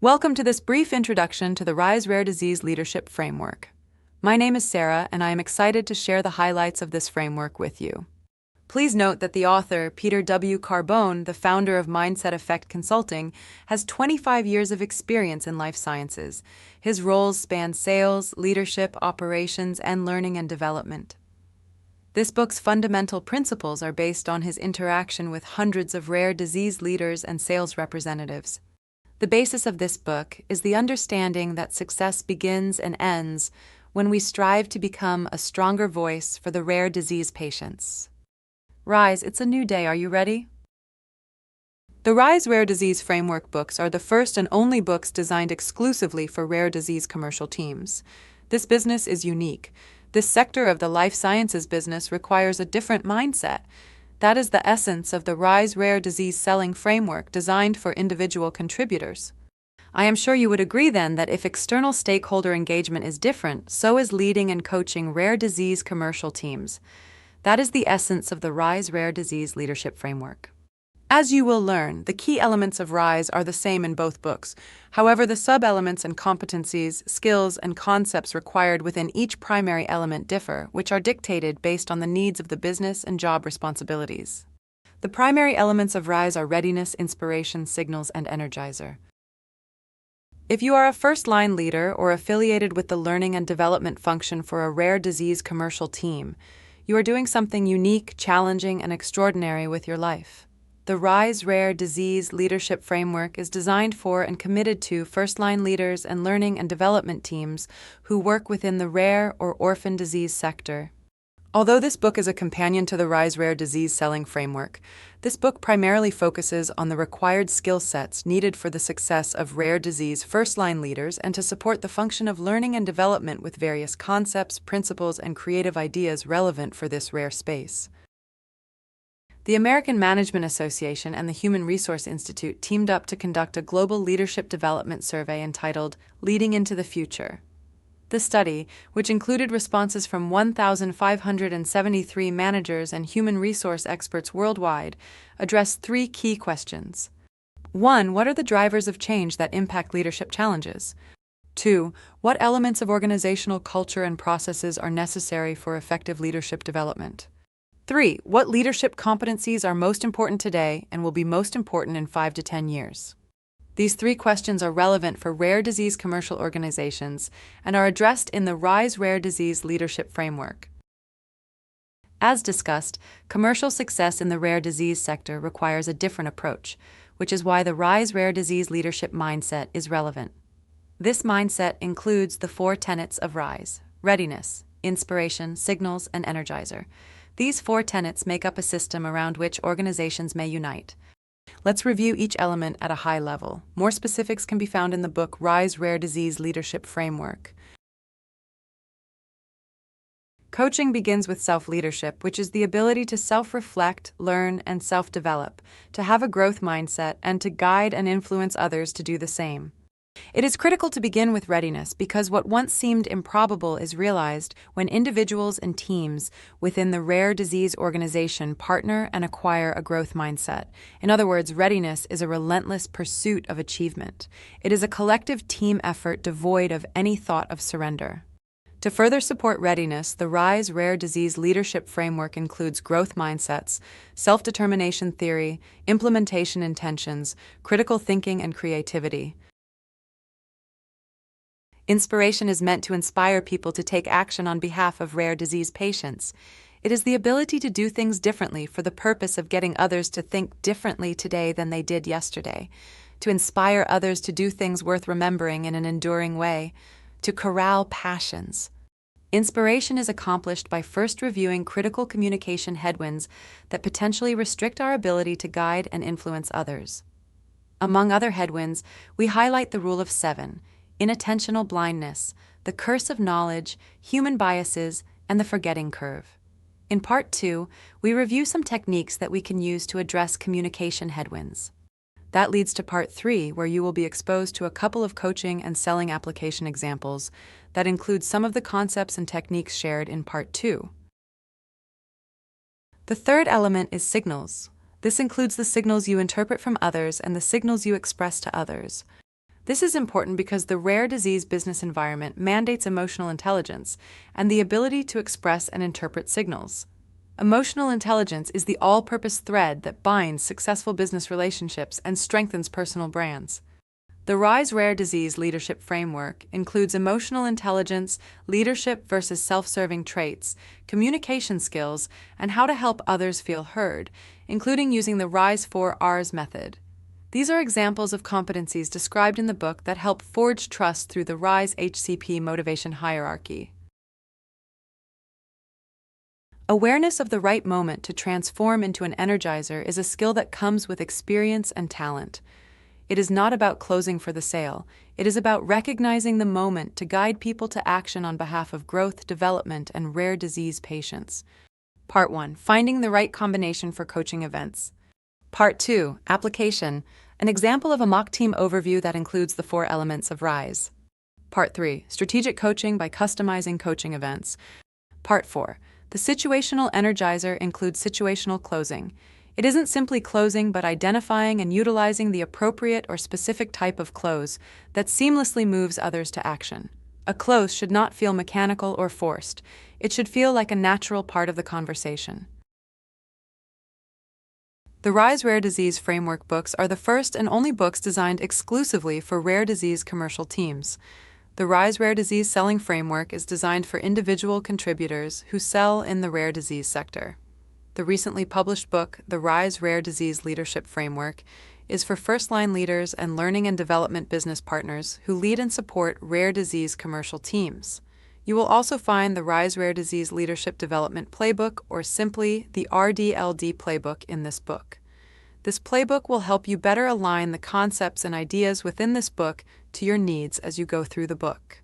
Welcome to this brief introduction to the Rise Rare Disease Leadership Framework. My name is Sarah, and I am excited to share the highlights of this framework with you. Please note that the author, Peter W. Carbone, the founder of Mindset Effect Consulting, has 25 years of experience in life sciences. His roles span sales, leadership, operations, and learning and development. This book's fundamental principles are based on his interaction with hundreds of rare disease leaders and sales representatives. The basis of this book is the understanding that success begins and ends when we strive to become a stronger voice for the rare disease patients. Rise, it's a new day. Are you ready? The Rise Rare Disease Framework books are the first and only books designed exclusively for rare disease commercial teams. This business is unique. This sector of the life sciences business requires a different mindset. That is the essence of the Rise Rare Disease Selling Framework designed for individual contributors. I am sure you would agree then that if external stakeholder engagement is different, so is leading and coaching rare disease commercial teams. That is the essence of the Rise Rare Disease Leadership Framework. As you will learn, the key elements of RISE are the same in both books. However, the sub-elements and competencies, skills, and concepts required within each primary element differ, which are dictated based on the needs of the business and job responsibilities. The primary elements of RISE are readiness, inspiration, signals, and energizer. If you are a first-line leader or affiliated with the learning and development function for a rare disease commercial team, you are doing something unique, challenging, and extraordinary with your life. The Rise Rare Disease Leadership Framework is designed for and committed to first-line leaders and learning and development teams who work within the rare or orphan disease sector. Although this book is a companion to the Rise Rare Disease Selling Framework, this book primarily focuses on the required skill sets needed for the success of rare disease first-line leaders and to support the function of learning and development with various concepts, principles, and creative ideas relevant for this rare space. The American Management Association and the Human Resource Institute teamed up to conduct a global leadership development survey entitled Leading into the Future. The study, which included responses from 1,573 managers and human resource experts worldwide, addressed three key questions. 1. What are the drivers of change that impact leadership challenges? 2. What elements of organizational culture and processes are necessary for effective leadership development? 3. What leadership competencies are most important today and will be most important in 5 to 10 years? These three questions are relevant for rare disease commercial organizations and are addressed in the Rise Rare Disease Leadership Framework. As discussed, commercial success in the rare disease sector requires a different approach, which is why the Rise Rare Disease Leadership mindset is relevant. This mindset includes the four tenets of RISE: readiness, inspiration, signals, and energizer. These four tenets make up a system around which organizations may unite. Let's review each element at a high level. More specifics can be found in the book Rise Rare Disease Leadership Framework. Coaching begins with self-leadership, which is the ability to self-reflect, learn, and self-develop, to have a growth mindset, and to guide and influence others to do the same. It is critical to begin with readiness because what once seemed improbable is realized when individuals and teams within the rare disease organization partner and acquire a growth mindset. In other words, readiness is a relentless pursuit of achievement. It is a collective team effort devoid of any thought of surrender. To further support readiness, the Rise Rare Disease Leadership Framework includes growth mindsets, self-determination theory, implementation intentions, critical thinking, and creativity. Inspiration is meant to inspire people to take action on behalf of rare disease patients. It is the ability to do things differently for the purpose of getting others to think differently today than they did yesterday, to inspire others to do things worth remembering in an enduring way, to corral passions. Inspiration is accomplished by first reviewing critical communication headwinds that potentially restrict our ability to guide and influence others. Among other headwinds, we highlight the rule of 7, inattentional blindness, the curse of knowledge, human biases, and the forgetting curve. In Part 2, we review some techniques that we can use to address communication headwinds. That leads to Part 3, where you will be exposed to a couple of coaching and selling application examples that include some of the concepts and techniques shared in Part 2. The third element is signals. This includes the signals you interpret from others and the signals you express to others. This is important because the rare disease business environment mandates emotional intelligence and the ability to express and interpret signals. Emotional intelligence is the all-purpose thread that binds successful business relationships and strengthens personal brands. The RISE Rare Disease Leadership Framework includes emotional intelligence, leadership versus self-serving traits, communication skills, and how to help others feel heard, including using the RISE 4Rs method. These are examples of competencies described in the book that help forge trust through the RISE HCP motivation hierarchy. Awareness of the right moment to transform into an energizer is a skill that comes with experience and talent. It is not about closing for the sale. It is about recognizing the moment to guide people to action on behalf of growth, development, and rare disease patients. Part 1. Finding the right combination for coaching events. Part 2. Application. An example of a mock team overview that includes the 4 elements of RISE. Part 3. Strategic coaching by customizing coaching events. Part 4. The situational energizer includes situational closing. It isn't simply closing, but identifying and utilizing the appropriate or specific type of close that seamlessly moves others to action. A close should not feel mechanical or forced. It should feel like a natural part of the conversation. The RISE Rare Disease Framework books are the first and only books designed exclusively for rare disease commercial teams. The RISE Rare Disease Selling Framework is designed for individual contributors who sell in the rare disease sector. The recently published book, The RISE Rare Disease Leadership Framework, is for first-line leaders and learning and development business partners who lead and support rare disease commercial teams. You will also find the RISE Rare Disease Leadership Development Playbook, or simply the RDLD Playbook, in this book. This playbook will help you better align the concepts and ideas within this book to your needs as you go through the book.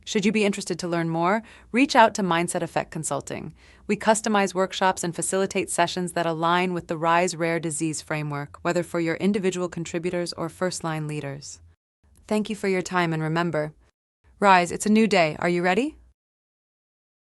Should you be interested to learn more, reach out to Mindset Effect Consulting. We customize workshops and facilitate sessions that align with the RISE Rare Disease Framework, whether for your individual contributors or first-line leaders. Thank you for your time, and remember, RISE, it's a new day. Are you ready?